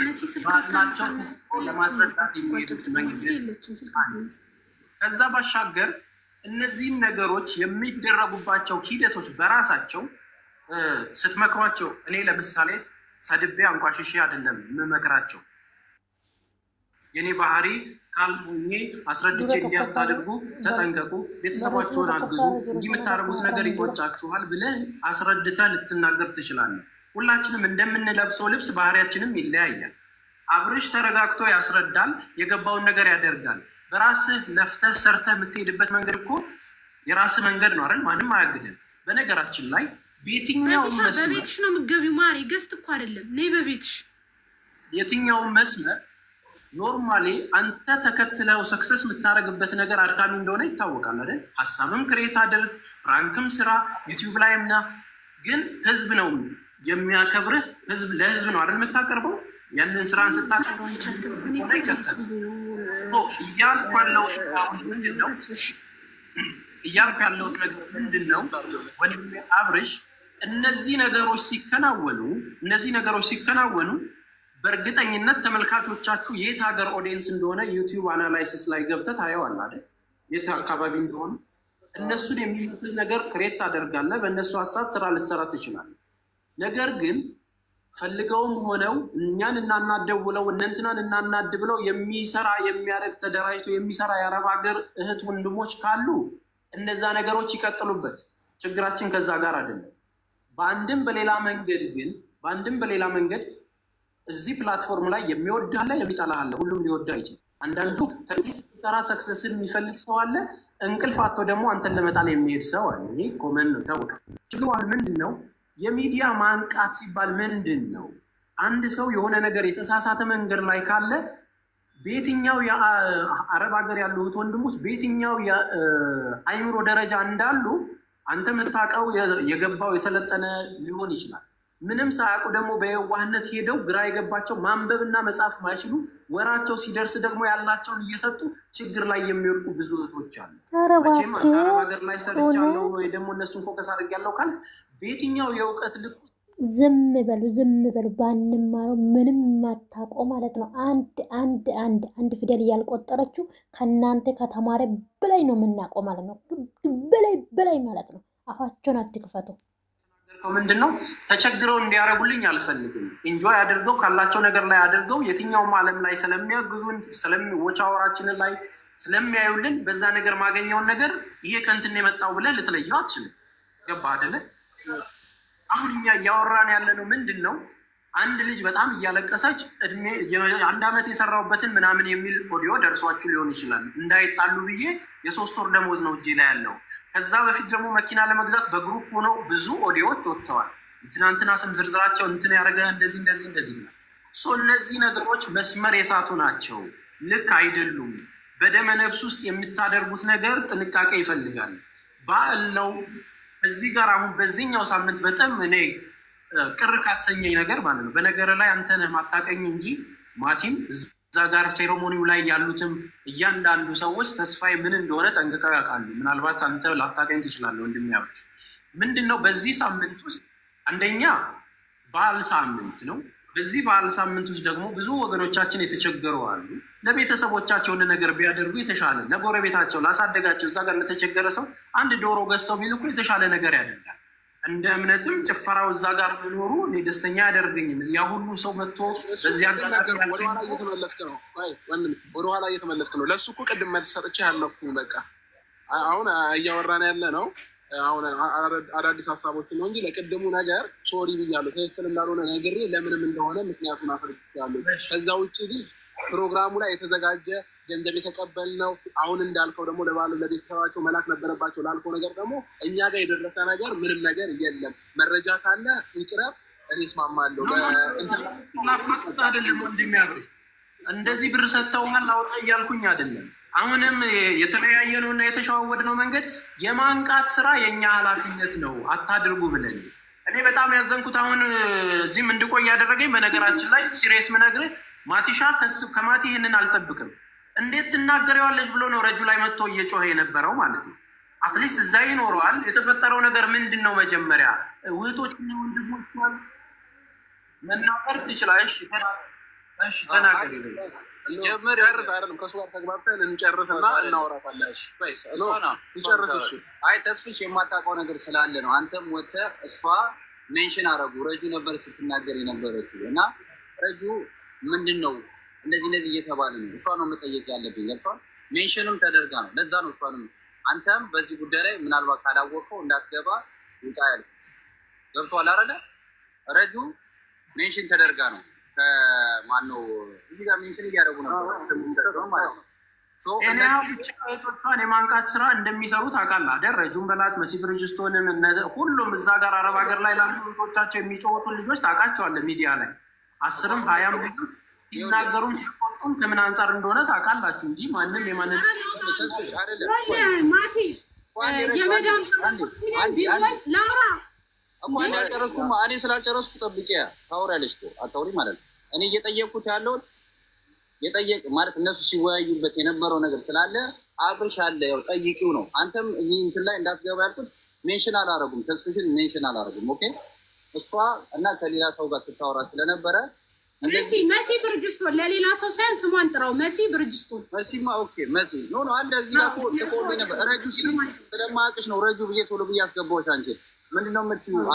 ባላቸው ለማስረዳት የሚሄዱት መንገድ። ከዛ ባሻገር እነዚህን ነገሮች የሚደረጉባቸው ሂደቶች በራሳቸው ስትመክሯቸው፣ እኔ ለምሳሌ ሰድቤ አንቋሽሼ አይደለም የምመክራቸው። የኔ ባህሪ ካልሆኜ አስረድቼ እንዲያታደርጉ ተጠንቀቁ፣ ቤተሰባቸውን አግዙ፣ እንዲህ የምታደርጉት ነገር ይቆጫችኋል ብለህ አስረድተህ ልትናገር ትችላለህ። ሁላችንም እንደምንለብሰው ልብስ ባህሪያችንም ይለያያል። አብርሽ ተረጋግቶ ያስረዳል፣ የገባውን ነገር ያደርጋል። በራስህ ለፍተህ ሰርተህ የምትሄድበት መንገድ እኮ የራስህ መንገድ ነው አይደል? ማንም አያግድም። በነገራችን ላይ በየትኛውም መስመር በቤትሽ ነው የምትገቢው ማሪ፣ ገዝት እኮ አይደለም ነይ በቤትሽ። የትኛውም መስመር ኖርማሊ አንተ ተከትለው ሰክሰስ የምታደርግበት ነገር አድካሚ እንደሆነ ይታወቃል አይደል? ሀሳብም ክሬት አድርግ፣ ፕራንክም ስራ፣ ዩቲዩብ ላይም ና። ግን ህዝብ ነው የሚያከብርህ። ህዝብ ለህዝብ ነው አይደል የምታቀርበው? ያንን ስራን ስታቀርበው እያልኩ ያለሁት ነገር ምንድን ነው ወንድሜ አብርሽ፣ እነዚህ ነገሮች ሲከናወኑ በእርግጠኝነት ተመልካቾቻችሁ የት ሀገር ኦዲየንስ እንደሆነ ዩቲዩብ አናላይሲስ ላይ ገብተህ ታየዋለህ አይደል? የት አካባቢ እንደሆነ እነሱን የሚመስል ነገር ክሬት ታደርጋለህ። በእነሱ ሀሳብ ስራ ልትሰራ ትችላለህ። ነገር ግን ፈልገውም ሆነው እኛን እናናደው ብለው እነንትናን እናናድ ብለው የሚያደርግ ተደራጅቶ የሚሰራ የአረብ ሀገር እህት ወንድሞች ካሉ እነዛ ነገሮች ይቀጥሉበት። ችግራችን ከዛ ጋር አይደለም። በአንድም በሌላ መንገድ እዚህ ፕላትፎርም ላይ የሚወድህ አለ፣ የሚጠላህ አለ። ሁሉም ሊወድህ አይችልም። አንዳንዱ ተርኪስ ሲሰራ ሰክሰስን የሚፈልግ ሰው አለ። እንቅልፍ አጥቶ ደግሞ አንተን ለመጣል የሚሄድ ሰው አለ። ይሄ ኮመን ነው፣ ታውቃለህ። ችግሩ ምንድን ነው? የሚዲያ ማንቃት ሲባል ምንድን ነው? አንድ ሰው የሆነ ነገር የተሳሳተ መንገድ ላይ ካለ በየትኛው የአረብ ሀገር ያሉት ወንድሞች በየትኛው የአይምሮ ደረጃ እንዳሉ አንተ የምታውቀው የገባው የሰለጠነ ሊሆን ይችላል። ምንም ሳያውቁ ደግሞ በየዋህነት ሄደው ግራ የገባቸው ማንበብና መጻፍ ማይችሉ ወራቸው ሲደርስ ደግሞ ያላቸውን እየሰጡ ችግር ላይ የሚወድቁ ብዙ እህቶች አሉ። መቼም አረብ ሀገር ላይ ሰርቻለሁ ወይ ደግሞ እነሱን ፎከስ አድርጌያለሁ ካል በየትኛው የእውቀት ልክ ዝም በሉ ባንማረው ምንም ማታውቀው ማለት ነው። አንድ ፊደል ያልቆጠረችው ከናንተ ከተማረ በላይ ነው የምናውቀው ማለት ነው። በላይ ማለት ነው። አፋቸውን አትክፈቱ። ምንድነው ተቸግረው እንዲያረጉልኝ አልፈልግም። ኢንጆይ አድርገው ካላቸው ነገር ላይ አድርገው የትኛውም ዓለም ላይ ስለሚያግዙን ወቻወራችን ላይ ስለሚያዩልን በዛ ነገር ማገኘውን ነገር ይሄ ከእንትን የመጣው ብለህ ልትለየው አትችልም። ገባ አይደለ? አሁን እኛ እያወራን ያለነው ምንድነው? አንድ ልጅ በጣም እያለቀሰች እድሜ አንድ አመት የሰራውበትን ምናምን የሚል ኦዲዮ ደርሷችሁ ሊሆን ይችላል። እንዳይጣሉ ብዬ የ3 ወር ደሞዝ ነው እጄ ላይ ያለው። ከዛ በፊት ደግሞ መኪና ለመግዛት በግሩፕ ሆነው ብዙ ኦዲዮዎች ወጥተዋል። ትናንትና ስም ዝርዝራቸው እንትን ያደረገ እንደዚህ ነው። እነዚህ ነገሮች መስመር የሳቱ ናቸው። ልክ አይደሉም። በደመ ነፍስ ውስጥ የምታደርጉት ነገር ጥንቃቄ ይፈልጋል። በዓል ነው። እዚህ ጋር አሁን በዚህኛው ሳምንት በጣም እኔ ቅር ካሰኘኝ ነገር ማለት ነው በነገር ላይ አንተ ነህ ማታቀኝ እንጂ ማቲም እዛ ጋር ሴሬሞኒው ላይ ያሉትም እያንዳንዱ ሰዎች ተስፋዬ ምን እንደሆነ ጠንቅቀው ያውቃሉ። ምናልባት አንተ ላታቀኝ ትችላለህ ወንድም ያብር። ምንድነው በዚህ ሳምንት ውስጥ አንደኛ በዓል ሳምንት ነው። በዚህ በዓል ሳምንት ውስጥ ደግሞ ብዙ ወገኖቻችን የተቸገሩ አሉ። ለቤተሰቦቻቸው ነገር ቢያደርጉ የተሻለ ለጎረቤታቸው ላሳደጋቸው እዛ ጋር ለተቸገረ ሰው አንድ ዶሮ ገዝተው ቢልኩ የተሻለ ነገር ያደርጋል። እንደ እምነትም ጭፈራው እዛ ጋር ቢኖሩ እኔ ደስተኛ ያደርገኝም። ያ ሁሉ ሰው መጥቶ በዚህ አጋጣሚ ወደኋላ እየተመለስክ ነው። ለሱ እኮ ቅድም መልስ ሰጥቼ ያለፍኩኝ በቃ አሁን እያወራን ያለ ነው። አሁን አዳዲስ ሀሳቦችን ነው እንጂ ለቅድሙ ነገር ሶሪ ብያለሁ። ትክክል እንዳልሆነ ነግሬ ለምንም እንደሆነ ምክንያቱን አፍርቻለሁ። ከዛ ውጭ ግን ፕሮግራሙ ላይ የተዘጋጀ ገንዘብ የተቀበልነው አሁን እንዳልከው ደግሞ ለቤተሰባቸው መላክ ነበረባቸው ላልከው ነገር ደግሞ እኛ ጋር የደረሰ ነገር ምንም ነገር የለም። መረጃ ካለ ይቅረብ፣ እኔ እስማማለሁ። ላፋቅጥ አይደለም ወንድም ያብር እንደዚህ ብር ሰጥተውሃል አውጣ እያልኩኝ አይደለም። አሁንም የተለያየነውና የተሻወድነው መንገድ የማንቃት ስራ የኛ ኃላፊነት ነው። አታድርጉ ብለን እኔ በጣም ያዘንኩት አሁን እዚህም እንድቆይ ያደረገኝ በነገራችን ላይ ሲሪየስ ምነግርህ ማቲሻ ከማቲ ይሄንን አልጠብቅም። እንዴት ትናገሪዋለሽ ብሎ ነው ረጁ ላይ መጥቶ እየጮኸ የነበረው ማለት ነው። አትሊስት እዛ ይኖረዋል። የተፈጠረው ነገር ምንድነው? መጀመሪያ እህቶችና ወንድሞች ማለት መናገር ትችላለሽ። እሺ ተናገሪ። ጀመር ያርስ አይደለም ከሱ ጋር ተግባብተን እንጨርስና እናወራታለን። እሺ አይ ተስፍሽ የማታውቀው ነገር ስላለ ነው። አንተም ወጥተህ እሷ ሜንሽን አረጉ ረጁ ነበር ስትናገር የነበረችው እና ረጁ ምንድነው እንደዚህ እየተባለ ነው። እሷ ነው መጠየቅ ያለብኝ። ገብቷል? ሜንሽንም ተደርጋ ነው። ለዛ ነው እሷንም አንተም በዚህ ጉዳይ ላይ ምናልባት ካላወቀው እንዳትገባ ውጣ ያልኩት። ገብቷል አይደለ? ረጁ ሜንሽን ተደርጋ ነው። ከማነው እዚህ ጋር ሜንሽን እያደረጉ ነበር ስሙን ማለት ነው። እኔ አሁን ጭቃቶቿን የማንቃት ስራ እንደሚሰሩ ታውቃለህ አይደል? ረጁን በላት መሲ ብርጅስቶንም ሁሉም እዛ ጋር አረብ ሀገር ላይ ላሉ ልጆቻቸው የሚጮሁትን ልጆች ታውቃቸዋለህ። ሚዲያ ላይ 10ም 20ም ልጆች ሲናገሩም ሲቆጡም ከምን አንጻር እንደሆነ ታውቃላችሁ እንጂ ማንም የማንን ማቲ የመዳም ላውራ እኔ አልጨረስኩም። እኔ ስላልጨረስኩ ጠብቂያ ታወሪያለሽ እኮ አታውሪ ማለት ነው። እኔ እየጠየቅኩት ያለው ማለት እነሱ ሲወያዩበት የነበረው ነገር ስላለ አብርሽ አለ ያው ጠይቂው ነው። አንተም እዚህ እንትን ላይ እንዳትገባ ያልኩት ሜንሽን አላረጉም። ተስፍሽን ሜንሽን አላረጉም። ኦኬ እሷ እና ከሌላ ሰው ጋር ስታወራ ስለነበረ መሲ ብርጅስቶን ለሌላ ሰው ሳይሆን ስሟን ጥራው። መሲ ብርጅስቶን መሲማ ኦኬ መሲ ኖ አንድ እዚህ ጋር ተቆርጦ ነበር። ረጁ ሲል ስለማያውቅሽ ነው ረጁ ብዬ ቶሎ ብዬ አስገባሁሽ። አንቺ ምንድነው የምትይው?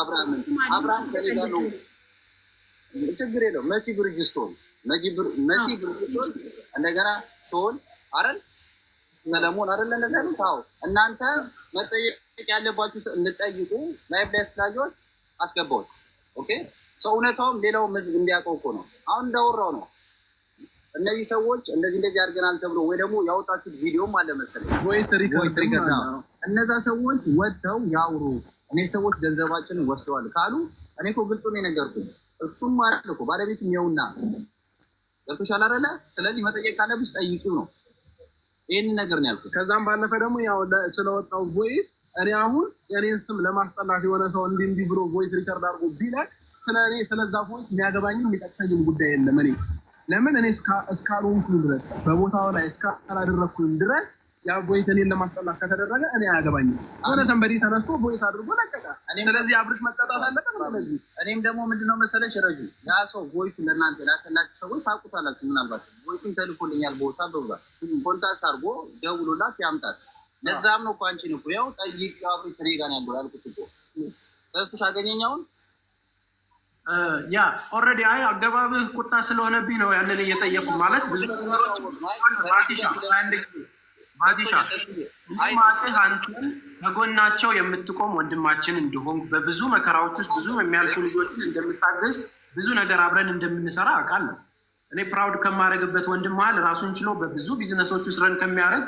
አብርሃም ከሌላ ነው ችግር የለው። መሲ ብርጅስቶን እንደገና ሶል አይደል ሰለሞን አይደል እንደዛ ነው። ታው እናንተ መጠየቅ ያለባችሁ እንጠይቁ። ላይቭ ላይ ስላጆች አስገባሁት። ኦኬ ሰው እውነታውም ሌላው ህዝብ እንዲያውቀው እኮ ነው። አሁን እንዳወራው ነው። እነዚህ ሰዎች እንደዚህ አድርገናል ተብሎ ወይ ደግሞ ያወጣችሁት ቪዲዮም አለ መሰለኝ ቮይስ ሪከርድ ነው። እነዛ ሰዎች ወጥተው ያውሩ። እኔ ሰዎች ገንዘባችንን ወስደዋል ካሉ እኔ እኮ ግልጹ ነው የነገርኩት። እሱም ማለት እኮ ባለቤቱም ይኸውና ገብቶሻል አይደለ? ስለዚህ መጠየቅ ካለብሽ ጠይቂው ነው። ይሄን ነገር ነው ያልኩት። ከዛም ባለፈ ደግሞ ያው ስለወጣው ቮይስ እኔ አሁን የኔን ስም ለማስጠላት የሆነ ሰው እንዲህ ብሎ ቮይስ ሪከርድ አድርጎ ቢለቅ ስለኔ ስለዛ ቮይስ የሚያገባኝም የሚጠቅሰኝም ጉዳይ የለም። እኔ ለምን እኔ እስካልሆንኩኝ ድረስ በቦታው ላይ እስካላደረኩኝ ድረስ ያ ቮይስ እኔን ለማስጠላት ከተደረገ እኔ አያገባኝም። የሆነ ሰንበዲ ተነስቶ ቮይስ አድርጎ ለቀቀ። ስለዚህ አብርሽ መቀጣት አለበት። ስለዚህ እኔም ደግሞ ምንድነው መሰለሽ ረጁ ያ ሰው ቮይሱ ለእናንተ ላከላችሁ ሰዎች ታውቁታላችሁ። ምናልባት ቮይሱን ተልኮልኛል በውሳ በብዛት ኮንታክት አድርጎ ደውሎላት ያምጣት። ለዛም ነው እኮ አንቺን እኮ ያው ጠይቅ አብሪ ትሬጋን ያለው ያልኩት እኮ እሱ አገኘኛውን ያ ኦልሬዲ አይ አገባብህ ቁጣ ስለሆነብኝ ነው ያንን እየጠየቁ ማለት ብዙ ማዲሻ ማዲሻ አንተን ከጎናቸው የምትቆም ወንድማችን እንደሆን በብዙ መከራዎች ውስጥ ብዙ የሚያልፉ ልጆችን እንደምታገዝ ብዙ ነገር አብረን እንደምንሰራ አውቃለሁ። እኔ ፕራውድ ከማረግበት ወንድም ማለት ራሱን ችሎ በብዙ ቢዝነሶች ውስጥ ረን ከሚያረግ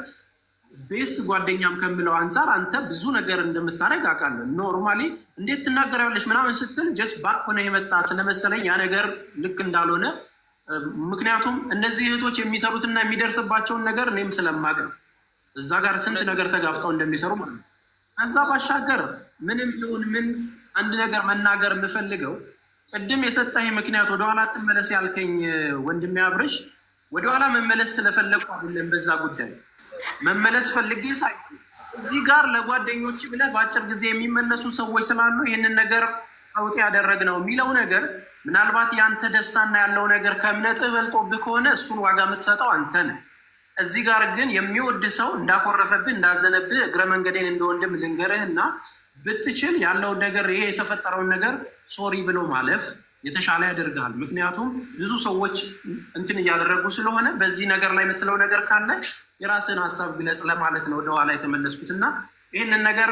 ቤስት ጓደኛም ከምለው አንፃር አንተ ብዙ ነገር እንደምታረግ አውቃለሁ። ኖርማሊ እንዴት ትናገራለሽ ምናምን ስትል ጀስት ባክ ሆነ የመጣ ስለመሰለኝ ያ ነገር ልክ እንዳልሆነ ምክንያቱም እነዚህ እህቶች የሚሰሩትና የሚደርስባቸውን ነገር እኔም ስለማውቅ እዛ ጋር ስንት ነገር ተጋፍጠው እንደሚሰሩ ማለት ነው። ከዛ ባሻገር ምንም ይሁን ምን አንድ ነገር መናገር የምፈልገው ቅድም የሰጠህ ምክንያት ወደኋላ ተመለስ ያልከኝ ወንድሜ አብርሽ ወደኋላ መመለስ ስለፈለኩ አይደለም። በዛ ጉዳይ መመለስ ፈልጌ ሳይሆን እዚህ ጋር ለጓደኞች ብለህ በአጭር ጊዜ የሚመለሱ ሰዎች ስላሉ ይህንን ነገር አውጥ ያደረግነው የሚለው ነገር ምናልባት ያንተ ደስታና ያለው ነገር ከእምነትህ በልጦብህ ከሆነ እሱን ዋጋ የምትሰጠው አንተ ነህ። እዚህ ጋር ግን የሚወድ ሰው እንዳኮረፈብህ እንዳዘነብህ እግረ መንገዴን እንደወንድም ልንገርህና ብትችል ያለው ነገር ይሄ የተፈጠረውን ነገር ሶሪ ብሎ ማለፍ የተሻለ ያደርጋል። ምክንያቱም ብዙ ሰዎች እንትን እያደረጉ ስለሆነ በዚህ ነገር ላይ የምትለው ነገር ካለ የራስን ሐሳብ ግለጽ ለማለት ነው ወደኋላ የተመለስኩትና ይሄንን ነገር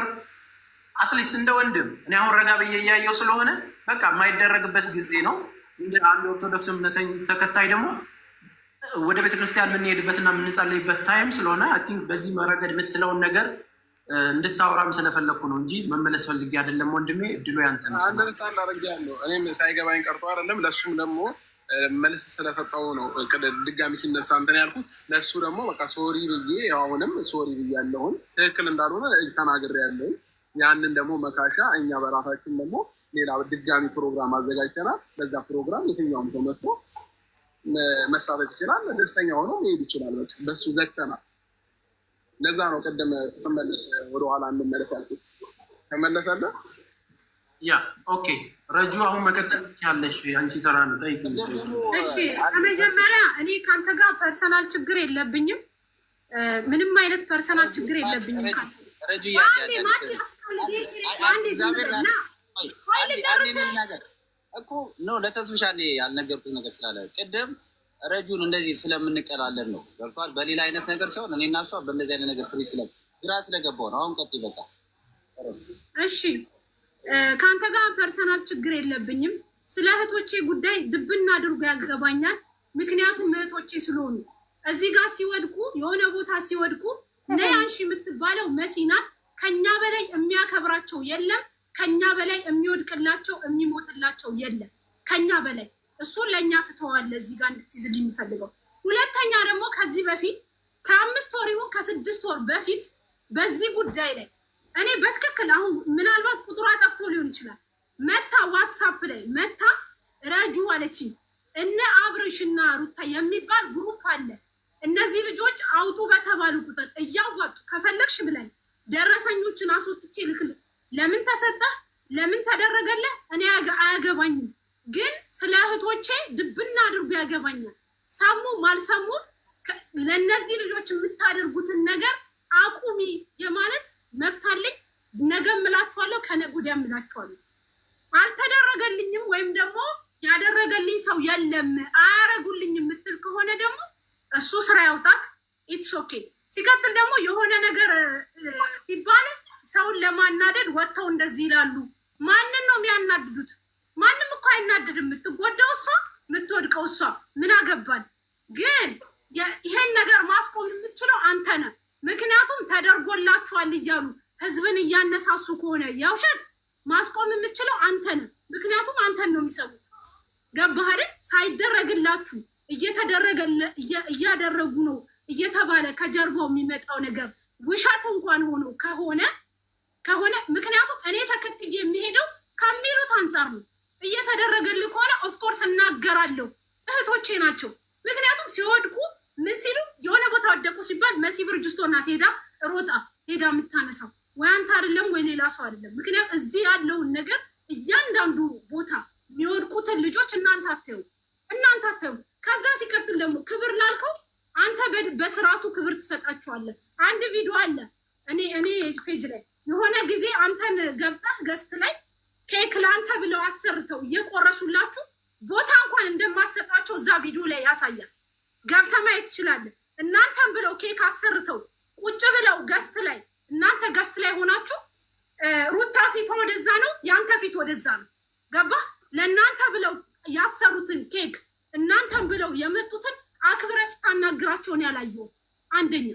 አትሊስት እንደ ወንድም እኔ አሁን ረጋ ብዬ እያየው ስለሆነ በቃ የማይደረግበት ጊዜ ነው። እንደ አንድ ኦርቶዶክስ እምነተኛ ተከታይ ደግሞ ወደ ቤተክርስቲያን የምንሄድበትና የምንጸልይበት ታይም ስለሆነ አይ ቲንክ በዚህ መረገድ የምትለውን ነገር እንድታወራም ስለፈለኩ ነው እንጂ መመለስ ፈልጌ አይደለም። ወንድሜ እድሉ ያንተ ነው። አንደርስታንድ አድርጌያለሁ። እኔም ሳይገባኝ ቀርቶ አይደለም። ለሱም ደግሞ መልስ ስለሰጠው ነው ድጋሚ ሲነሳ እንትን ያልኩት። ለሱ ደግሞ በቃ ሶሪ ብዬ አሁንም ሶሪ ብያለሁኝ ትክክል እንዳልሆነ ተናግሬያለሁ። ያንን ደግሞ መካሻ እኛ በራሳችን ደግሞ ሌላ ድጋሚ ፕሮግራም አዘጋጅተናል። በዛ ፕሮግራም የትኛውም ሰው መጥቶ መሳተፍ ይችላል። ደስተኛ ሆኖ መሄድ ይችላል። በሱ ዘግተናል። ለዛ ነው ቀደም ተመለስ ወደኋላ እንመለስ ያልኩት። ተመለሰልህ? ያ ኦኬ ረጁ አሁን መቀጠል ትችያለሽ። አንቺ ተራ ነው ጠይቅ። እሺ በመጀመሪያ እኔ ካንተ ጋር ፐርሰናል ችግር የለብኝም። ምንም አይነት ፐርሰናል ችግር የለብኝም። ረጁ እኮ ነው ለተስብሻ ያልነገርኩት ነገር ስላለ ቅድም ረጁን እንደዚህ ስለምንቀላለን ነው ገብቷል። በሌላ አይነት ነገር ሲሆን እኔና እሷ በእንደዚህ አይነት ነገር ትሪ ግራ ስለገባው ነው። አሁን ቀጥ ይበቃ። እሺ ካንተ ጋር ፐርሰናል ችግር የለብኝም። ስለ እህቶቼ ጉዳይ ድብና አድርጎ ያገባኛል። ምክንያቱም እህቶቼ ስለሆኑ እዚህ ጋር ሲወድቁ የሆነ ቦታ ሲወድቁ ነይ አንሺ የምትባለው መሲና ከኛ በላይ የሚያከብራቸው የለም። ከኛ በላይ የሚወድቅላቸው የሚሞትላቸው የለም። ከኛ በላይ እሱ ለኛ ትተዋለ። እዚህ ጋር እንድትይዝልኝ የሚፈልገው ሁለተኛ ደግሞ ከዚህ በፊት ከ5 ወር ይሁን ከ6 ወር በፊት በዚህ ጉዳይ ላይ እኔ በትክክል አሁን ምናልባት ቁጥሯ ጠፍቶ ሊሆን ይችላል መታ ዋትስአፕ ላይ መታ ረጁ አለችኝ እነ አብርሽና ሩታ የሚባል ግሩፕ አለ። እነዚህ ልጆች አውጡ በተባሉ ቁጥር እያዋጡ ከፈለግሽ ብለኝ ደረሰኞችን አስወጥቼ ልክል። ለምን ተሰጠህ ለምን ተደረገለህ እኔ አያገባኝም። ግን ስለ እህቶቼ ድብና አድርጎ ያገባኛል። ሰሙ ማልሰሙ ለነዚህ ልጆች የምታደርጉትን ነገር አቁሚ የማለት መብት አለኝ። ነገ እምላችኋለሁ ከነገ ወዲያ እምላችኋለሁ። አልተደረገልኝም ወይም ደግሞ ያደረገልኝ ሰው የለም አያረጉልኝ የምትል ከሆነ ደግሞ እሱ ስራ ያውጣክ። ኢትስ ኦኬ። ሲቀጥል ደግሞ የሆነ ነገር ሲባል ሰውን ለማናደድ ወጥተው እንደዚህ ይላሉ። ማንን ነው የሚያናድዱት? ማንም እኮ አይናደድም። የምትጎዳው እሷ የምትወድቀው እሷ። ምን አገባን? ግን ይሄን ነገር ማስቆም የምትችለው አንተ ነህ። ምክንያቱም ተደርጎላችኋል እያሉ ህዝብን እያነሳሱ ከሆነ የውሸት ማስቆም የምትችለው አንተ ነህ። ምክንያቱም አንተን ነው የሚሰሩት። ገባህ አይደል? ሳይደረግላችሁ እያደረጉ ነው እየተባለ ከጀርባው የሚመጣው ነገር ውሸት እንኳን ሆኖ ከሆነ ከሆነ ምክንያቱም እኔ ተከትዬ የሚሄደው ከሚሉት አንጻር ነው። እየተደረገልህ ከሆነ ኦፍኮርስ እናገራለሁ። እህቶቼ ናቸው። ምክንያቱም ሲወድቁ ምን ሲሉ የሆነ ቦታ ወደቁ ሲባል መሲ ብርጅስቶን ናት ሄዳ ሮጣ ሄዳ የምታነሳው ወይ አንተ አይደለም ወይ ሌላ ሰው አይደለም። ምክንያቱም እዚህ ያለውን ነገር እያንዳንዱ ቦታ የሚወድቁትን ልጆች እናንተ አታዩ። ከዛ ሲቀጥል ደግሞ ክብር ላልከው አንተ በስርዓቱ ክብር ትሰጣቸዋለህ። አንድ ቪዲዮ አለ እኔ ፔጅ ላይ የሆነ ጊዜ አንተን ገብተህ ገስት ላይ ኬክ ላንተ ብለው አሰርተው እየቆረሱላችሁ ቦታ እንኳን እንደማሰጣቸው እዛ ቪዲዮ ላይ ያሳያል። ገብተህ ማየት ትችላለህ። እናንተን ብለው ኬክ አሰርተው ቁጭ ብለው ገስት ላይ እናንተ ገስት ላይ ሆናችሁ ሩታ ፊት ወደዛ ነው፣ ያንተ ፊት ወደዛ ነው። ገባ? ለእናንተ ብለው ያሰሩትን ኬክ እናንተን ብለው የመጡትን አክብረ ስታናግራቸውን ያላየሁም። አንደኛ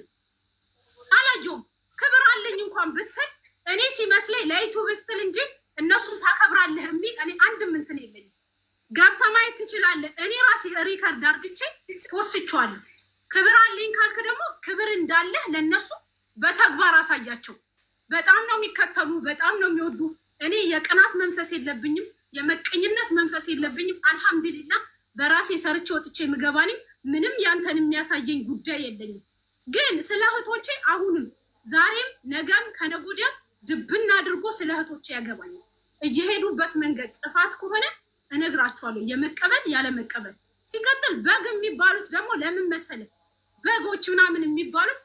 አላየሁም። ክብር አለኝ እንኳን ብትል እኔ ሲመስለኝ ለዩቱብ ስትል እንጂ እነሱን ታከብራለህ የሚል እኔ አንድም እንትን የለኝም። ገብተህ ማየት ትችላለህ። እኔ ራሴ ሪከርድ አድርግቼ ወስቼዋለሁ። ክብር አለኝ ካልክ ደግሞ ክብር እንዳለህ ለነሱ በተግባር አሳያቸው። በጣም ነው የሚከተሉ፣ በጣም ነው የሚወዱ። እኔ የቅናት መንፈስ የለብኝም፣ የመቀኝነት መንፈስ የለብኝም። አልሐምዱሊላህ በራሴ ሰርቼ ወጥቼ ምገባኒ ምንም ያንተን የሚያሳየኝ ጉዳይ የለኝም። ግን ስለ እህቶቼ አሁንም ዛሬም ነገም ከነገ ወዲያም ድብና አድርጎ ስለ እህቶቼ ያገባኛል። እየሄዱበት መንገድ ጥፋት ከሆነ እነግራቸዋለሁ፣ የመቀበል ያለ መቀበል። ሲቀጥል በግ የሚባሉት ደግሞ ለምን መሰለህ በጎች ምናምን የሚባሉት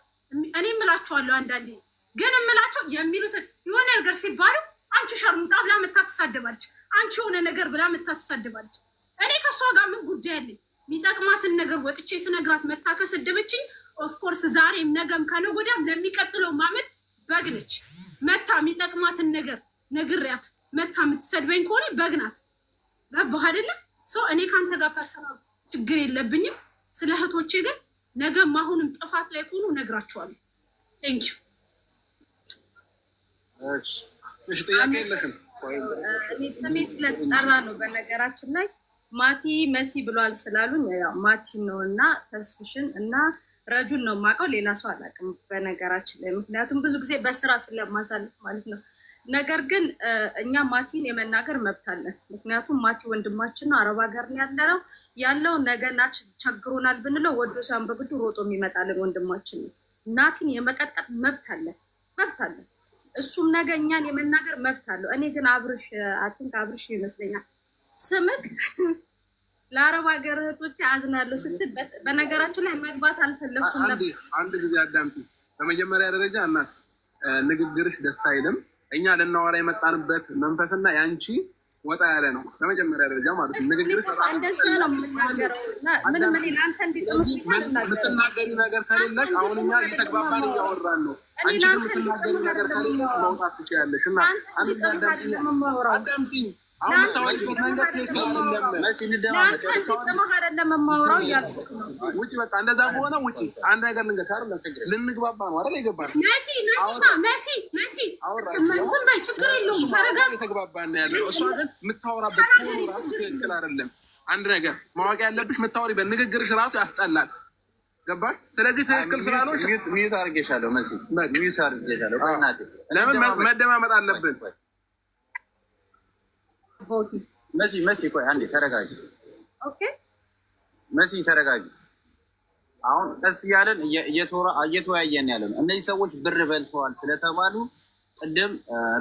እኔ እምላቸዋለሁ። አንዳንዴ ግን እምላቸው የሚሉትን የሆነ ነገር ሲባሉ አንቺ ሸርሙጣ ብላ መታ ትሳደባለች፣ አንቺ የሆነ ነገር ብላ መታ ትሳደባለች። እኔ ከሷ ጋር ምን ጉዳይ አለኝ? የሚጠቅማትን ነገር ወጥቼ ስነግራት መታ ከሰደበችኝ ኦፍኮርስ ዛሬም ነገም ከነገ ወዲያም ለሚቀጥለው ማመት በግ ነች። መታ የሚጠቅማትን ነገር ነግሪያት መታ የምትሰድበኝ ከሆነ በግ ናት። ገባህ አይደለ? እኔ ከአንተ ጋር ፐርሰናል ችግር የለብኝም። ስለ እህቶቼ ግን ነገም አሁንም ጥፋት ላይ ሆኑ እነግራቸዋለሁ። ቴንክ ዩ። እሺ ጥያቄ የለሽም? እኔ ስሜ ስለተጠራ ነው። በነገራችን ላይ ማቲ መሲ ብሏል ስላሉኝ ያው ማቲ ነው እና ተስፍሽን እና ረጁን ነው የማውቀው፣ ሌላ ሰው አላውቅም በነገራችን ላይ ምክንያቱም ብዙ ጊዜ በስራ ስለማሳልፍ ማለት ነው። ነገር ግን እኛ ማቲን የመናገር መብት አለን። ምክንያቱም ማቲ ወንድማችን ነው፣ አረብ ሀገር ነው ያለው ነገና ቸግሮናል ብንለው ወዶ ሳይሆን በግዱ ሮጦ የሚመጣልን ወንድማችን ነው። ናቲን የመቀጥቀጥ መብት አለን። እሱም ነገ እኛን የመናገር መብት አለው። እኔ ግን አብርሽ አብርሽ ይመስለኛል ስምክ ለአረብ ሀገር እህቶቼ አዝናለሁ ስትል በነገራችን ላይ መግባት አልፈለኩም ነበር። አንድ ጊዜ አዳምጪ። በመጀመሪያ ደረጃ እናት ንግግርሽ ደስ አይልም። እኛ ለናወራ የመጣንበት መንፈስና ያንቺ ወጣ ያለ ነው። በመጀመሪያ ደረጃ ማለት ነው። ንግግርሽ እንደዛ ነው የምናገረው። ምንም እኔ ለአንተ የምትናገሪው ነገር ከሌለሽ አሁን እኛ እየተግባባን እያወራን ነው። አንቺ የምትናገሪው ነገር ከሌለሽ መውጣት ትችያለሽ። እና አንድ አዳምጪኝ። አሁን ታወሪው መንገድ ትክክል አይደለም። መሲ እንደማለት አይደለም የማወራው ያልኩት ነው። ውጪ በቃ እንደዛ ከሆነ ውጪ። አንድ ነገር ልንገርሽ አይደለም ልንግባባ ነው አይደል? ይገባል። መሲ እንትን በይ ችግር የለውም። ተረጋጋ። እየተግባባን ነው ያለው። እሷ ግን የምታወራበት ቶኑ ራሱ ትክክል አይደለም። አንድ ነገር ማወቅ ያለብሽ የምታወሪበት ንግግርሽ ራሱ ያስጠላል። ገባሽ? ስለዚህ ትክክል ስላልሆንሽ ሚዩት አድርጌሻለሁ። መሲ ሚዩት አድርጌሻለሁ። እናቴ ለምን መደማመጥ አለብን? መሲ ቆይ አንዴ ተረጋጊ። ኦኬ መሲ ተረጋጊ። አሁን ቀስ እያለን እየተወያየን ያለን እነዚህ ሰዎች ብር በልተዋል ስለተባሉ ቅድም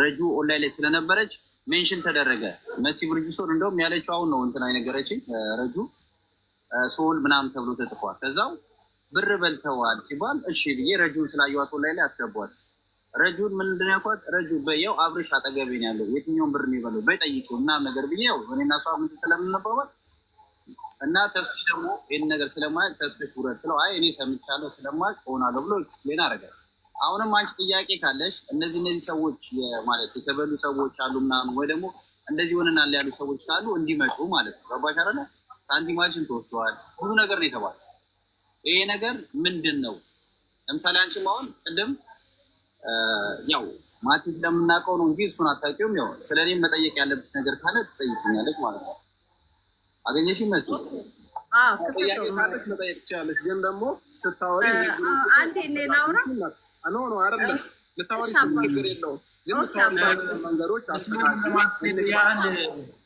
ረጁ ኦንላይን ላይ ስለነበረች ሜንሽን ተደረገ። መሲ ብርጅስቶን እንደውም ያለችው አሁን ነው እንትን አይነገረችኝ። ረጁ ሶል ምናምን ተብሎ ተጽፏል። ከዛው ብር በልተዋል ሲባል እሺ ብዬ ረጁን ስላየዋት ኦንላይን ላይ አስገቧል። ረጁን ምንድን ያልኳት ረጁ በየው አብርሽ አጠገቤ ነው ያለው የትኛውን ብር ነው የበለው በጠይቂው እና ነገር ብዬው እኔና እሷ ምን ስለምንባባል እና ተስፍሽ ደግሞ ይሄን ነገር ስለማያውቅ ተስፍሽ ውረድ ስለው አይ እኔ ሰምቻለሁ ስለማያውቅ ሆናለሁ ብሎ ኤክስፕሌን አደረገ። አሁንም አንቺ ጥያቄ ካለሽ እነዚህ ሰዎች ማለት የተበሉ ሰዎች አሉ ምናምን ወይ ደግሞ እንደዚህ ሆነናል ያሉ ሰዎች ካሉ እንዲመጡ ማለት ነው። ገባሽ አይደለ? ሳንቲማችን ተወስደዋል ብዙ ነገር ነው የተባለው። ይሄ ነገር ምንድን ነው? ለምሳሌ አንቺ ማውን ቅድም ያው ማቲ ስለምናውቀው ነው እንጂ እሱን አታውቂውም። ያው ስለኔም መጠየቅ ያለብሽ ነገር ካለ ትጠይቂኛለሽ ማለት ነው። አገኘሽ መስሎ ጥያቄ ካለሽ መጠየቅ ትችላለሽ። ግን ደግሞ ስታወሪ አንዴ ላውራ ኖ አይደለም ልታወሪ ችግር የለውም። መንገዶች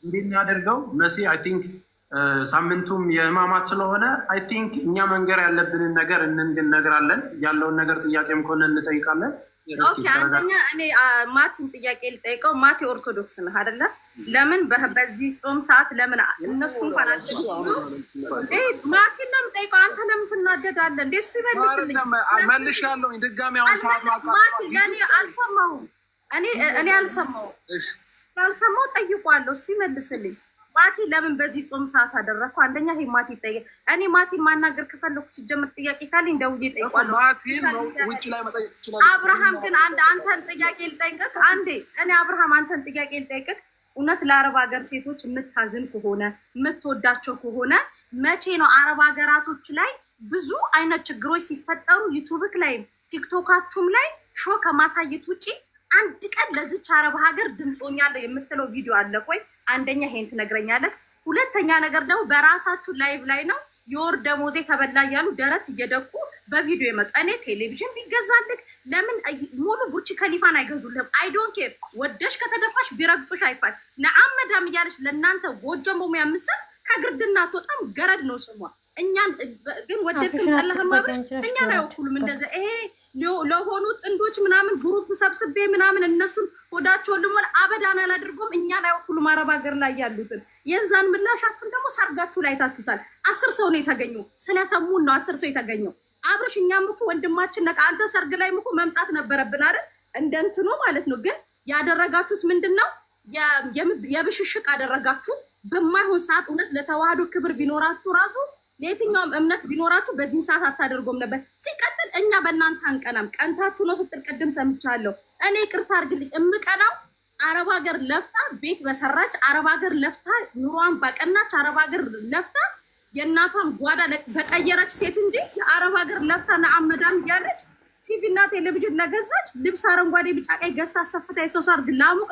እንድናደርገው መሲ አይ ቲንክ ሳምንቱም የህማማት ስለሆነ አይ ቲንክ እኛ መንገር ያለብንን ነገር እንነግራለን። ያለውን ነገር ጥያቄም ከሆነ እንጠይቃለን። ኦኬ አንደኛ እኔ ማቲን ጥያቄ ልጠይቀው። ማቲ ኦርቶዶክስ ነህ አይደለ? ለምን በዚህ ጾም ሰዓት ለምን እነሱ እንኳን አልጠይቁ? ማቲን ነው የምጠይቀው። አንተ ለምን ትናደዳለህ እንዴ? እሱ ይመልስልኝ። መልሻለሁ ድጋሚ አሁን ሰዓት ማቲ ለኔ አልሰማሁም። እኔ አልሰማሁም። ያልሰማው ጠይቋለሁ። እሱ ይመልስልኝ። ማቲ ለምን በዚህ ጾም ሰዓት አደረኩ? አንደኛ ይሄ ማቲ ጠይቅ። እኔ ማቲን ማናገር ከፈለኩ ሲጀምር ጥያቄ ካለኝ ደውዬ ጠይቋለሁ። ማቲን ውጭ ላይ መጠየቅ ይችላል። አብርሃም ግን አንተን ጥያቄ ልጠይቅህ አንዴ። እኔ አብርሃም አንተን ጥያቄ ልጠይቅህ። እውነት ለአረብ ሀገር ሴቶች የምታዝን ከሆነ የምትወዳቸው ከሆነ መቼ ነው አረብ ሀገራቶች ላይ ብዙ አይነት ችግሮች ሲፈጠሩ ዩቲዩብክ ላይ ቲክቶካችሁም ላይ ሾ ከማሳየት ውጪ አንድ ቀን ለዚች አረብ ሀገር ድምጾኛለሁ የምትለው ቪዲዮ አለ ቆይ? አንደኛ ይሄን ትነግረኛለህ። ሁለተኛ ነገር ደግሞ በራሳችሁ ላይቭ ላይ ነው የወር ደሞዜ ተበላ እያሉ ደረት እየደቁ በቪዲዮ የመጡ። እኔ ቴሌቪዥን ቢገዛልክ ለምን ሙሉ ቡርች ከሊፋን አይገዙልህም? አይ ዶንት ኬር። ወደሽ ከተደፋሽ ቢረግጡሽ አይፋል ነዓም መዳም እያለች ለእናንተ ጎጆ ሞሚያ ምስል ከግርድና አትወጣም። ገረድ ነው ስሟ። እኛን ግን ወደድክም ጠላህም አብረሽ እኛን አይወኩሉም። እንደዛ ይሄ ለሆኑ ጥንዶች ምናምን ግሩፕ ሰብስቤ ምናምን እነሱን ሆዳቸውን ልሞል አበዳን አላድርጎም። እኛን አይወኩሉም አረብ ሀገር ላይ ያሉትን። የዛን ምላሻችሁን ደግሞ ሰርጋችሁ ላይ ታችሁታል። 10 ሰው ነው የተገኘው። ስለሰሙን ነው 10 ሰው የተገኘው። አብረሽ እኛም እኮ ወንድማችን ነቃ። አንተ ሰርግ ላይ እኮ መምጣት ነበረብን አይደል? እንደንትኑ ማለት ነው። ግን ያደረጋችሁት ምንድነው? የብሽሽቅ አደረጋችሁ በማይሆን ሰዓት። እውነት ለተዋህዶ ክብር ቢኖራችሁ ራሱ ለየትኛውም እምነት ቢኖራችሁ በዚህን ሰዓት አታደርጎም ነበር። ሲቀጥል እኛ በእናንተ አንቀናም። ቀንታችሁ ነው ስትል ቅድም ሰምቻለሁ። እኔ ቅርታ አድርግልኝ እምቀናው አረብ ሀገር ለፍታ ቤት በሰራች አረብ ሀገር ለፍታ ኑሯን በቀናች አረብ ሀገር ለፍታ የእናቷን ጓዳ በቀየረች ሴት እንጂ የአረብ ሀገር ለፍታ ነዓመዳም እያለች ቲቪ እና ቴሌቪዥን ለገዛች ልብስ አረንጓዴ ቢጫ ቀይ ገዝታ አሰፍታ የሰው ሰርግ ላሙቅ